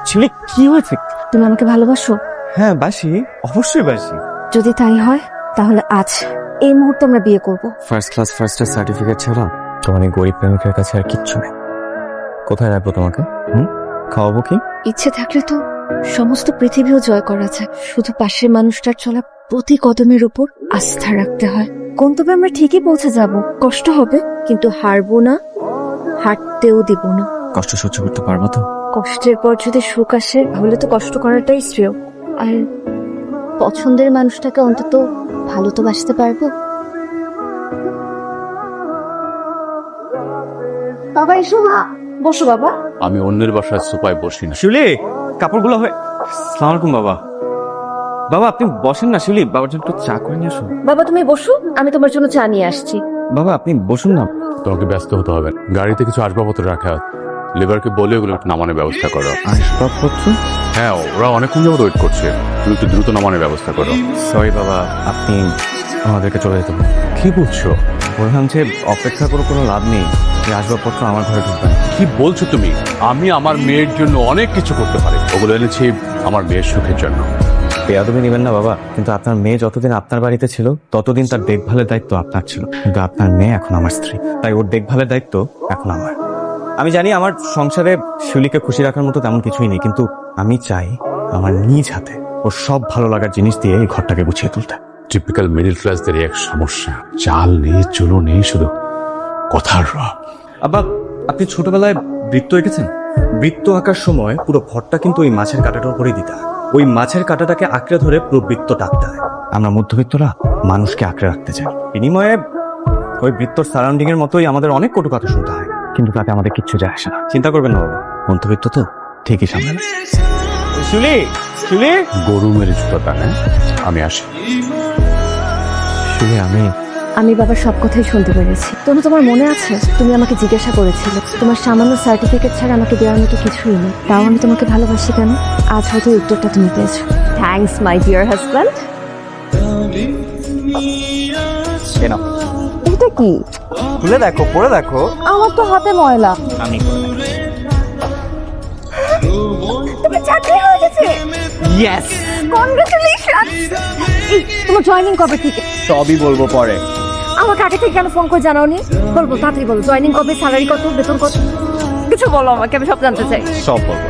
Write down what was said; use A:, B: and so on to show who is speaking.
A: শিউলি কি হয়েছে?
B: তুমি আমাকে ভালোবাসো?
A: হ্যাঁ বাসি, অবশ্যই বাসি।
B: যদি তাই হয় তাহলে আজ এই মুহূর্তে আমরা বিয়ে করব।
A: First class first year certificate ছাড়া তোমার এই গরিব প্রেমিকের কাছে আর কিচ্ছু নেই। কোথায় রাখবো তোমাকে? খাওয়াবো কি?
B: ইচ্ছে থাকলে তো সমস্ত পৃথিবীও জয় করা যায়, শুধু পাশের মানুষটার চলা প্রতি কদমের উপর আস্থা রাখতে হয়। গন্তব্যে আমরা ঠিকই পৌঁছে যাব, কষ্ট হবে কিন্তু হারবো না, হাঁটতেও দিব না।
A: কষ্ট সহ্য করতে পারবো তো?
B: কষ্টের পর যদি সুখ আসে তাহলে তো কষ্ট করাটাই শ্রেয়। আর পছন্দের মানুষটাকে অন্তত ভালো তো বাসতে পারবো। বাবা এসো, বসো বাবা।
C: আমি অন্যের বাসায় সোফায় বসি না।
A: শিউলি কাপড়গুলো হয়ে। আসসালামু আলাইকুম বাবা। বাবা আপনি বসেন না, শিউলি বাবার জন্য একটু চা করে নিয়ে আসুন।
B: বাবা তুমি বসো, আমি তোমার জন্য চা নিয়ে আসছি।
A: বাবা আপনি বসুন না।
C: তোমাকে ব্যস্ত হতে হবে না। গাড়িতে কিছু আসবাবপত্র রাখা, লেবারকে বলে ওগুলো একটু নামানোর ব্যবস্থা করো।
A: আসবাবপত্র?
C: হ্যাঁ, ওরা অনেকক্ষণ যাবত ওয়েট করছে, তুমি একটু দ্রুত নামানোর ব্যবস্থা করো।
A: সরি বাবা, আপনি আমাদেরকে চলে যেতে হবে।
C: কি বলছো?
A: বললাম যে অপেক্ষা করে কোনো লাভ নেই, এই আসবাবপত্র আমার ঘরে ঢুকবে না।
C: কি বলছো তুমি? আমি আমার মেয়ের জন্য অনেক কিছু করতে পারি, ওগুলো এনেছি আমার মেয়ের সুখের জন্য।
A: বেয়াদবি নেবেন না বাবা, কিন্তু আপনার মেয়ে যতদিন আপনার বাড়িতে ছিল ততদিন তার দেখভালের দায়িত্ব আপনার ছিল, কিন্তু আপনার মেয়ে এখন আমার স্ত্রী, তাই ওর দেখভালের দায়িত্ব এখন আমার। আমি জানি আমার সংসারে শিউলিকে খুশি রাখার মতো তেমন কিছুই নেই, কিন্তু আমি চাই আমার নিজ হাতে ওর সব ভালো লাগার জিনিস দিয়ে এই ঘরটাকে গুছিয়ে তুলতে।
C: টিপিক্যাল মিডল ক্লাসদের এক সমস্যা, চাল নেই চুলো নেই, শুধু কথার রব।
A: আব্বা আপনি ছোটবেলায় বৃত্ত এঁকেছেন? বৃত্ত আঁকার সময় পুরো ঘরটা কিন্তু ওই মাছের কাঁটাটার উপরেই দিতে হয়। ওই মাছের কাঁটাটাকে আঁকড়ে ধরে পুরো বৃত্ত টাকতে হয়। আমরা মধ্যবিত্তরা মানুষকে আঁকড়ে রাখতে চাই, বিনিময়ে ওই বৃত্তর সারাউন্ডিং এর মতোই আমাদের অনেক কটু কথা শুনতে হয়, কিন্তু তাতে আমাদের কিচ্ছু যায় আসে না। চিন্তা করবেন না বাবা, মধ্যবিত্ত তো ঠিকই সামনে। শিউলি শিউলি
C: গরু মেরে জুতা, হ্যাঁ আমি আসি।
A: শিউলি
B: আমি বাবার সব কথাই শুনতে পেরেছি। তোমার মনে আছে তুমি আমাকে জিজ্ঞাসা করেছিলে তোমার সামান্য সার্টিফিকেট ছাড়া আমাকে দেওয়ার মতো কিছুই নেই, তাও আমি তোমাকে ভালোবাসি কেন? আজ হয়তো উত্তরটা তুমি পেয়েছো। Thanks my dear husband. এটা কি?
A: খুলে দেখো, পড়ে দেখো।
B: আমার তো হাতে ময়লা।
A: আমি
B: তোমার চাকরি হয়ে গেছে।
A: Yes,
B: congratulations. তোমার জয়েনিং কবে থেকে?
A: সবই বলবো পরে।
B: আমাকে আগে থেকে কেন ফোন করে জানাওনি? বলবো তাড়াতাড়ি বলো, জয়েনিং কবে, স্যালারি কত, বেতন কত, কিছু বলো আমাকে, আমি সব জানতে চাই।
A: সব বলবো।